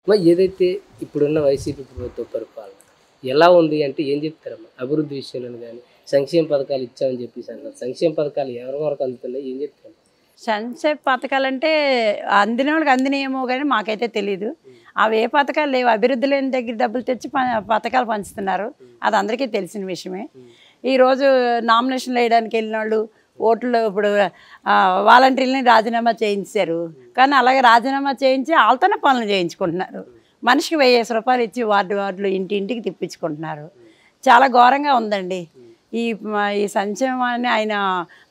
మరి ఏదైతే ఇప్పుడున్న వైసీపీ ప్రభుత్వ పరిపాలన ఎలా ఉంది అంటే ఏం చెప్తారమ్మా? అభివృద్ధి విషయంలో గానీ, సంక్షేమ పథకాలు ఇచ్చామని చెప్పేసి అంటున్నారు. సంక్షేమ పథకాలు ఎవరి వరకు అందుతున్నాయి ఏం చెప్తారు? సంక్షేమ పథకాలంటే అందిన వాళ్ళకి అందినేమో కానీ మాకైతే తెలీదు. అవి ఏ పథకాలు లేవు. అభివృద్ధి లేని దగ్గర డబ్బులు తెచ్చి పథకాలు పంచుతున్నారు. అది అందరికీ తెలిసిన విషయమే. ఈరోజు నామినేషన్లు వేయడానికి వెళ్ళిన వాళ్ళు ఓట్లు ఇప్పుడు వాలంటీర్లని రాజీనామా చేయించారు. కానీ అలాగే రాజీనామా చేయించి వాళ్ళతోనే పనులు చేయించుకుంటున్నారు. మనిషికి 1000 రూపాయలు ఇచ్చి వార్డులు ఇంటింటికి తిప్పించుకుంటున్నారు. చాలా ఘోరంగా ఉందండి. ఈ సంక్షేమాన్ని ఆయన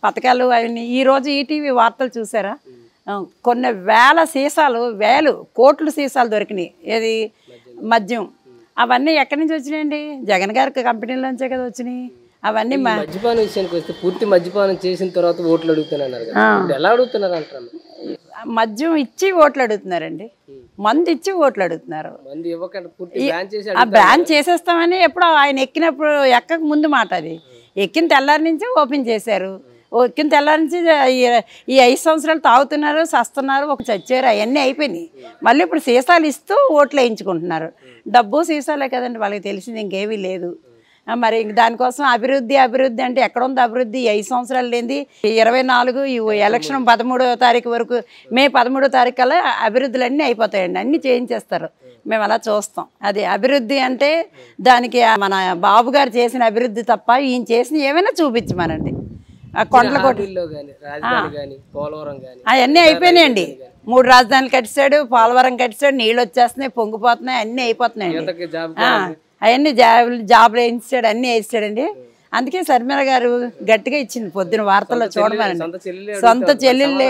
పథకాలు అవన్నీ ఈరోజు ఈటీవీ వార్తలు చూసారా? కొన్ని వేల కోట్ల సీసాలు దొరికినాయి. ఏది మద్యం అవన్నీ ఎక్కడి నుంచి వచ్చినాయండి? జగన్ గారి కంపెనీలోంచే కదా వచ్చినాయి. అవన్నీ మద్యపానం విషయానికి వస్తే పూర్తి మద్యపానం చేసిన తర్వాత ఓట్లు అడుగుతున్నారు. ఎలా అడుగుతున్నారు అంటారు? మద్యం ఇచ్చి ఓట్లు అడుగుతున్నారండి. మందు ఇచ్చి ఓట్లు అడుగుతున్నారు. బ్యాన్ చేసేస్తామని ఎప్పుడు ఆయన ఎక్కినప్పుడు ఎక్కక ముందు మాట అది. ఎక్కిన తెల్లారి నుంచి ఓపెన్ చేశారు. ఎక్కిన తెల్లారి నుంచి ఈ 5 సంవత్సరాలు తాగుతున్నారు, సస్తున్నారు, ఒక చచ్చారు, అవన్నీ అయిపోయినాయి. మళ్ళీ ఇప్పుడు సీసాలు ఇస్తూ ఓట్లు వేయించుకుంటున్నారు. డబ్బు సీసాలే కదండి వాళ్ళకి తెలిసింది, ఇంకేమీ లేదు. మరి దానికోసం అభివృద్ధి అంటే ఎక్కడ ఉంది అభివృద్ధి? 5 సంవత్సరాలు లేనిది 24 ఈ ఎలక్షన్ 13వ తారీఖు వరకు, మే 13వ తారీఖు కల్లా అభివృద్ధులన్నీ అయిపోతాయండి. అన్నీ చేయించేస్తారు. మేము అలా చూస్తాం. అది అభివృద్ధి అంటే దానికి మన బాబు గారు చేసిన అభివృద్ధి తప్ప ఈయన చేసిన ఏమైనా చూపించమనండి. కొండల అవన్నీ అయిపోయినాయండి. 3 రాజధానులు కట్టాడు, పోలవరం కట్టాడు, నీళ్ళు వచ్చేస్తున్నాయి, పొంగిపోతున్నాయి, అన్నీ అయిపోతున్నాయండి. అవన్నీ జాబులు వేయించాడు, అన్నీ వేసాడండి. అందుకే శర్మిల గారు గట్టిగా ఇచ్చింది పొద్దున వార్తల్లో చూడమనండి. సొంత చెల్లెళ్ళే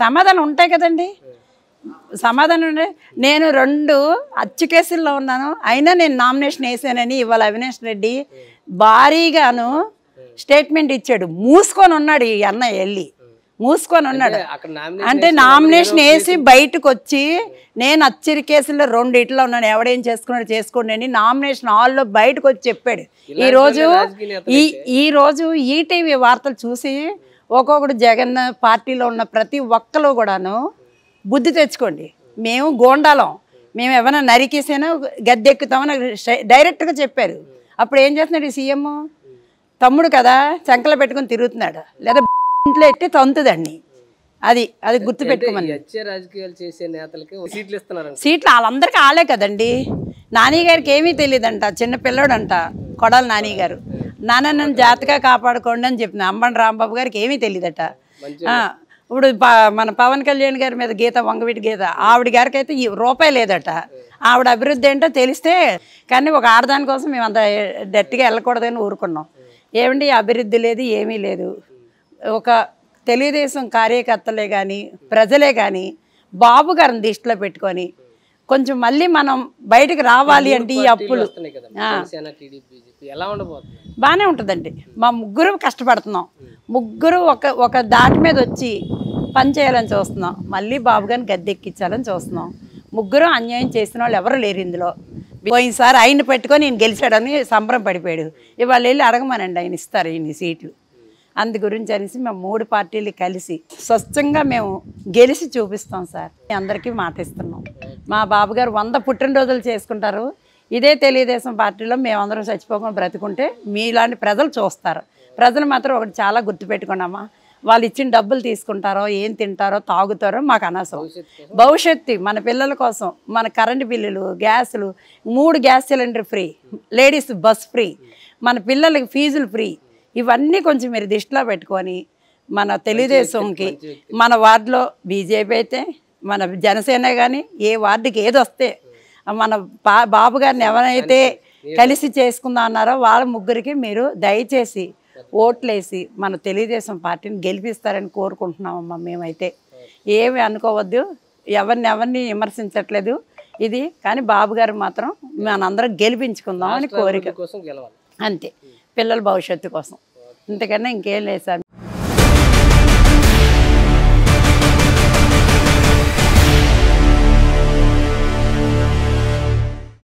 సమాధానం ఉంటాయి కదండి. సమాధానం ఉండే. నేను 2 హత్య కేసుల్లో ఉన్నాను, అయినా నేను నామినేషన్ వేసానని ఇవాళ అవినాష్ రెడ్డి భారీగాను స్టేట్మెంట్ ఇచ్చాడు. మూసుకొని ఉన్నాడు ఈ అన్న, వెళ్ళి మూసుకొని ఉన్నాడు. అంటే నామినేషన్ వేసి బయటకు వచ్చి నేను హత్య కేసుల్లో 2 ఉన్నాను, ఎవడేం చేసుకున్నాడు చేసుకోండి అని నామినేషన్ హాల్లో బయటకు వచ్చి చెప్పాడు. ఈరోజు ఈటీవీ వార్తలు చూసి ఒక్కొక్కడు జగన్ పార్టీలో ఉన్న ప్రతి ఒక్కరు కూడాను బుద్ధి తెచ్చుకోండి. మేము గోండాలం, మేము ఏమైనా నరికేసానో గద్దెక్కుతామని డైరెక్ట్గా చెప్పారు. అప్పుడు ఏం చేస్తున్నాడు ఈ సీఎం? తమ్ముడు కదా చంకలు పెట్టుకుని తిరుగుతున్నాడు, లేదా ఇంట్లో ఎట్టి తంతుదండి. అది గుర్తు పెట్టుకోమని. సీట్లు వాళ్ళందరికీ ఆలే కదండి. నాని గారికి ఏమీ తెలియదంట, చిన్న పిల్లడంట కొడాలి నాని గారు. నన్ను జాగ్రత్తగా కాపాడుకోండి అని చెప్పిన అంబన్ రాంబాబు గారికి ఏమీ తెలియదట. ఇప్పుడు మన పవన్ కళ్యాణ్ గారి మీద గీత, వంగవీటి గీత, ఆవిడ గారికి అయితే రూపాయి లేదట. ఆవిడ అభివృద్ధి ఏంటో తెలిస్తే కానీ ఒక ఆడదాని కోసం మేము అంత గట్టిగా వెళ్ళకూడదని ఊరుకున్నాం. ఏమండి అభివృద్ధి లేదు, ఏమీ లేదు. ఒక తెలుగుదేశం కార్యకర్తలే కానీ ప్రజలే కానీ బాబు గారిని దృష్టిలో పెట్టుకొని కొంచెం మళ్ళీ మనం బయటకు రావాలి అంటే ఈ అప్పులు బాగానే ఉంటుందండి. మా ముగ్గురు కష్టపడుతున్నాం, ముగ్గురు ఒక దాటి మీద వచ్చి పని చేయాలని చూస్తున్నాం. మళ్ళీ బాబు గారిని గద్దెక్కించాలని చూస్తున్నాం. ముగ్గురు అన్యాయం చేసిన వాళ్ళు ఎవరు లేరు ఇందులో. పోయినసారి ఆయన పెట్టుకొని ఈయన గెలిచాడని సంబరం పడిపోయాడు. ఇవాళ వెళ్ళి అడగమనండి, ఆయన ఇస్తారు ఇన్ని సీట్లు. అందు గురించి అనేసి మేము 3 పార్టీలు కలిసి స్వచ్ఛంగా మేము గెలిచి చూపిస్తాం సార్. అందరికీ మాట ఇస్తున్నాం. మా బాబు గారు 100 పుట్టినరోజులు చేసుకుంటారు. ఇదే తెలుగుదేశం పార్టీలో మేమందరం చచ్చిపోకుండా బ్రతుకుంటే మీలాంటి ప్రజలు చూస్తారు. ప్రజలు మాత్రం ఒకటి చాలా గుర్తుపెట్టుకున్నామా, వాళ్ళు ఇచ్చిన డబ్బులు తీసుకుంటారో, ఏం తింటారో, తాగుతారో మాకు అనవసరం. భవిష్యత్తు మన పిల్లల కోసం, మన కరెంటు బిల్లులు, గ్యాసులు, 3 gas cylinder free, ladies bus free, మన పిల్లలకి ఫీజులు ఫ్రీ, ఇవన్నీ కొంచెం మీరు దృష్టిలో పెట్టుకొని మన తెలుగుదేశంకి, మన వార్డులో బీజేపీ అయితే మన జనసేన కానీ ఏ వార్డుకి ఏది వస్తే మన బాబు గారిని ఎవరైతే కలిసి చేసుకుందాం అన్నారో వాళ్ళ ముగ్గురికి మీరు దయచేసి ఓట్లేసి మన తెలుగుదేశం పార్టీని గెలిపిస్తారని కోరుకుంటున్నామమ్మా. మేమైతే ఏమి అనుకోవద్దు, ఎవరిని విమర్శించట్లేదు ఇది. కానీ బాబు గారు మాత్రం మనందరం గెలిపించుకుందాం అని కోరిక, అంతే. పిల్లల భవిష్యత్తు కోసం, ఇంతకన్నా ఇంకేం లేదు సార్.